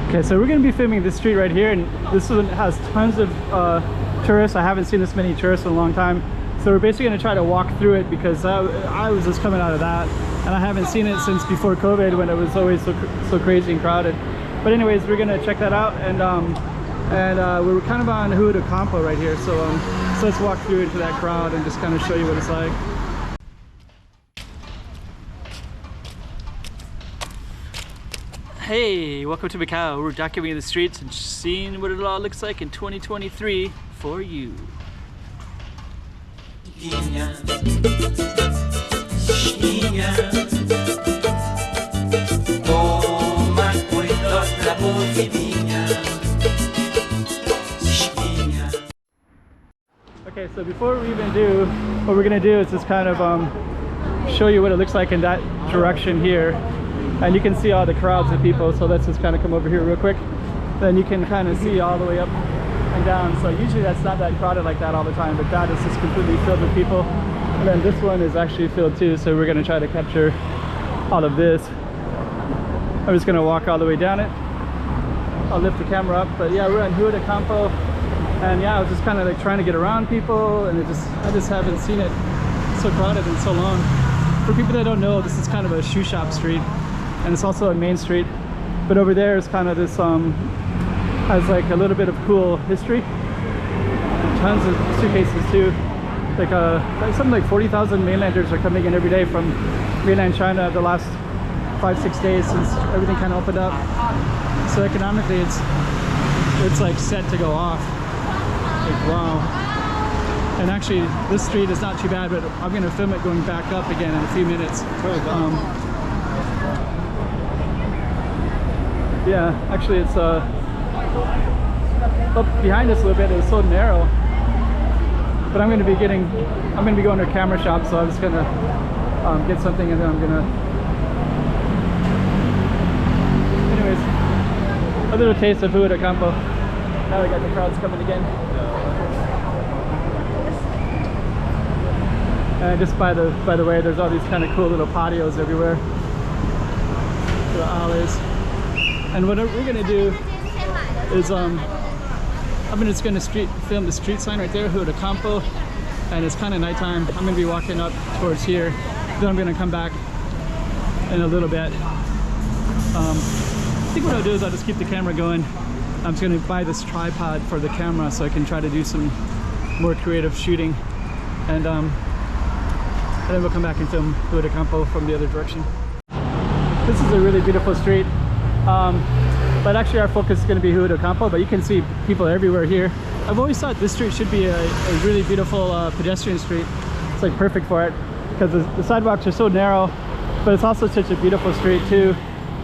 Okay, so we're going to be filming this street right here, and this one has tons of tourists. I haven't seen this many tourists in a long time. So we're basically going to try to walk through it because I was just coming out of that, and I haven't seen it since before COVID when it was always so crazy and crowded. But anyways, we're going to check that out, and we're kind of on Rua do Campo right here. So let's walk through into that crowd and just kind of show you what it's like. Hey, welcome to Macau. We're documenting the streets and seeing what it all looks like in 2023 for you. Okay, so before we even do what we're gonna do is just kind of show you what it looks like in that direction here. And you can see all the crowds of people, so let's just kind of come over here real quick. Then you can kind of see all the way up and down. So usually that's not that crowded like that all the time, but that is just completely filled with people. And then this one is actually filled too, so we're gonna try to capture all of this. I'm just gonna walk all the way down it. I'll lift the camera up, but yeah, we're on Rua do Campo. And yeah, I was just kind of like trying to get around people, and I just haven't seen it so crowded in so long. For people that don't know, this is kind of a shoe shop street. And it's also a main street, but over there is kind of this has like a little bit of cool history, tons of suitcases too, like something like 40,000 mainlanders are coming in every day from mainland China the last 5-6 days since everything kind of opened up. So economically it's like set to go off. Like wow. And actually this street is not too bad, but I'm going to film it going back up again in a few minutes. Yeah, actually it's up behind us a little bit. It's so narrow, but I'm going to be going to a camera shop, so I'm just gonna get something, and then I'm gonna, anyways, a little taste of Rua do Campo. Now we got the crowds coming again. And just by the way, there's all these kind of cool little patios everywhere, little alleys. And what we're gonna do is I'm just gonna film the street sign right there, Rua do Campo, and it's kind of nighttime. I'm gonna be walking up towards here. Then I'm gonna come back in a little bit. I think what I'll do is I'll just keep the camera going. I'm just gonna buy this tripod for the camera so I can try to do some more creative shooting, and then we'll come back and film Rua do Campo from the other direction. This is a really beautiful street. But actually our focus is going to be Rua do Campo, but you can see people everywhere here. I've always thought this street should be a really beautiful pedestrian street. It's like perfect for it because the sidewalks are so narrow, but it's also such a beautiful street too.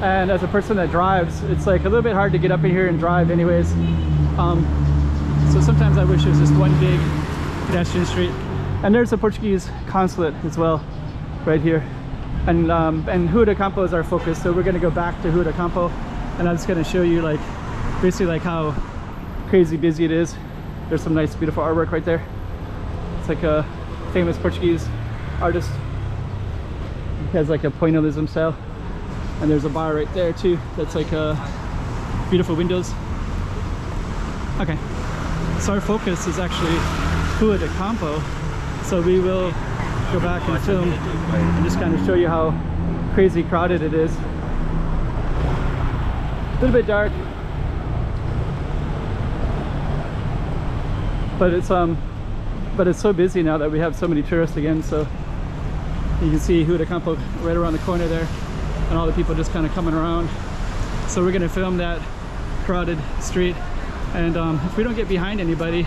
And as a person that drives, it's like a little bit hard to get up in here and drive anyways. So sometimes I wish it was just one big pedestrian street. And there's a Portuguese consulate as well right here. And Rua do Campo is our focus, so we're going to go back to Rua do Campo, and I'm just going to show you like basically like how crazy busy it is. There's some nice beautiful artwork right there. It's like a famous Portuguese artist. He has like a pointillism style, and there's a bar right there too that's like beautiful windows. Okay, so our focus is actually Rua do Campo, so we will go back and film and just kind of show you how crazy crowded it is. A little bit dark, but it's so busy now that we have so many tourists again. So you can see Rua do Campo right around the corner there, and all the people just kind of coming around. So we're going to film that crowded street, and if we don't get behind anybody,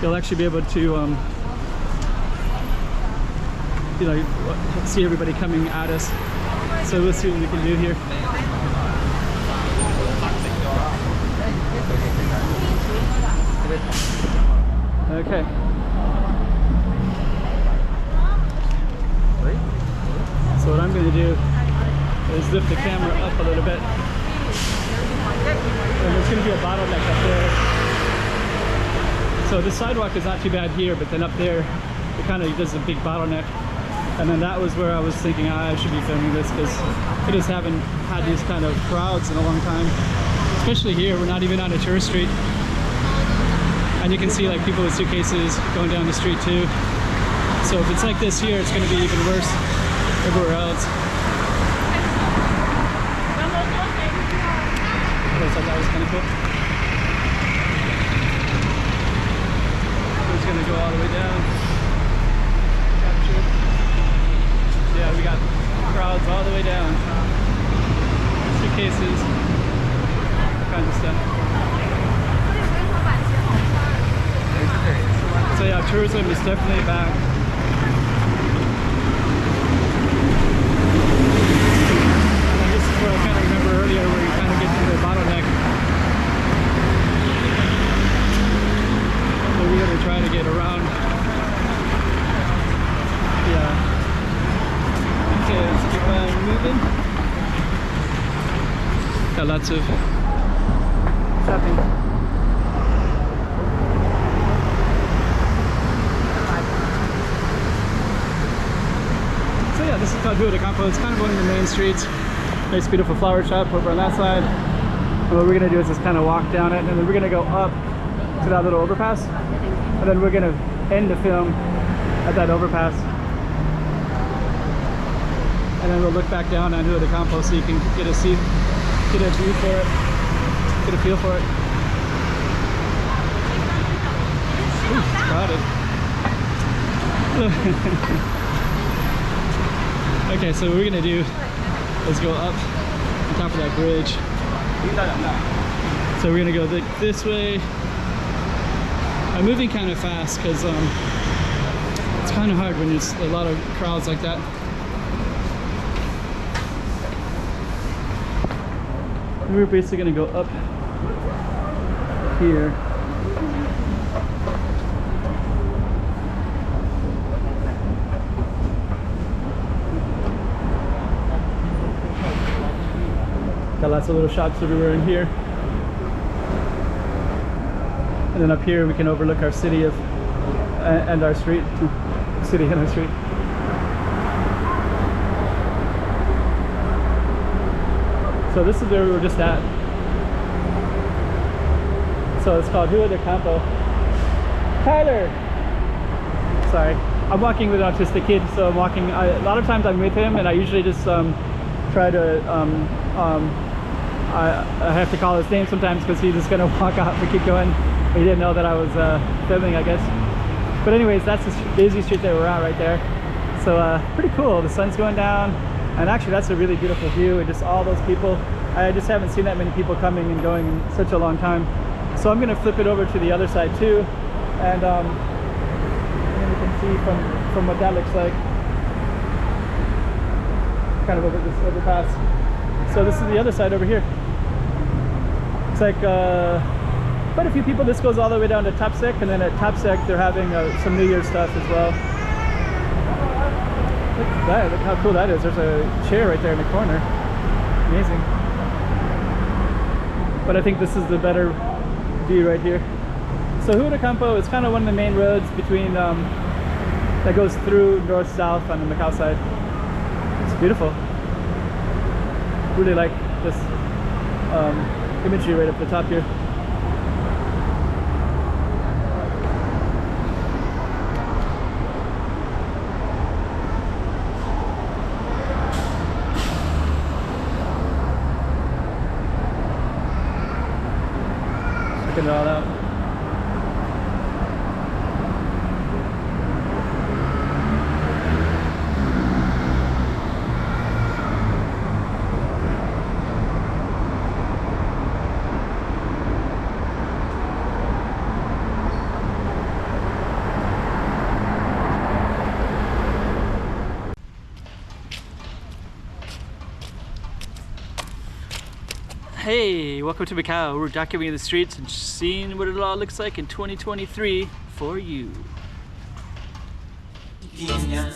you'll actually be able to you know, see everybody coming at us. So let's see what we can do here. Okay. So what I'm going to do is lift the camera up a little bit. And there's going to be a bottleneck up there. So the sidewalk is not too bad here, but then up there, it kind of does a big bottleneck. And then that was where I was thinking I should be filming this, because I just haven't had these kind of crowds in a long time. especially here, we're not even on a tourist street. And you can see like people with suitcases going down the street too. So if it's like this here, it's going to be even worse everywhere else. I thought that was kind of cool. It's going to go all the way down. Captured. Yeah, we got crowds all the way down. Suitcases, all kinds of stuff. So yeah, tourism is definitely back. And this is where I kind of remember earlier where you kind of get to the bottleneck. So we're going to try to get around. Yeah. Okay, let's keep on moving. Got lots of shopping. So yeah, this is called Rua de Campo. It's kind of one of the main streets. Nice beautiful flower shop over on that side. And what we're gonna do is just kind of walk down it, and then we're gonna go up to that little overpass, and then we're gonna end the film at that overpass. And then we'll look back down on Rua de Campo so you can get a view for it, get a feel for it. Ooh, it's crowded. Okay, so what we're gonna do is go up on top of that bridge. So we're gonna go this way. I'm moving kind of fast because it's kind of hard when there's a lot of crowds like that. We're basically gonna go up here. Got lots of little shops everywhere in here. And then up here we can overlook our city and our street. City and our street. So this is where we were just at. So it's called Rua de Campo. Tyler! Sorry. I'm walking with an autistic kid, so I'm walking. A lot of times I'm with him, and I usually just try to I have to call his name sometimes because he's just gonna walk off and keep going. He didn't know that I was filming, I guess. But anyways, that's the busy street that we're at right there. So pretty cool. The sun's going down, and actually that's a really beautiful view. And just all those people. I just haven't seen that many people coming and going in such a long time. So I'm gonna flip it over to the other side too, and then you can see from what that looks like, kind of over this overpass. So this is the other side over here. It's like quite a few people. This goes all the way down to Tapsec, and then at Tapsec they're having some New Year's stuff as well. Look at that, look how cool that is. There's a chair right there in the corner. Amazing. But I think this is the better view right here. So Rua de Campo is kind of one of the main roads between that goes through north-south on the Macau side. It's beautiful. Really like this imagery right up the top here. Checking it all out. Hey, welcome to Macau. We're documenting the streets and seeing what it all looks like in 2023 for you. Yeah.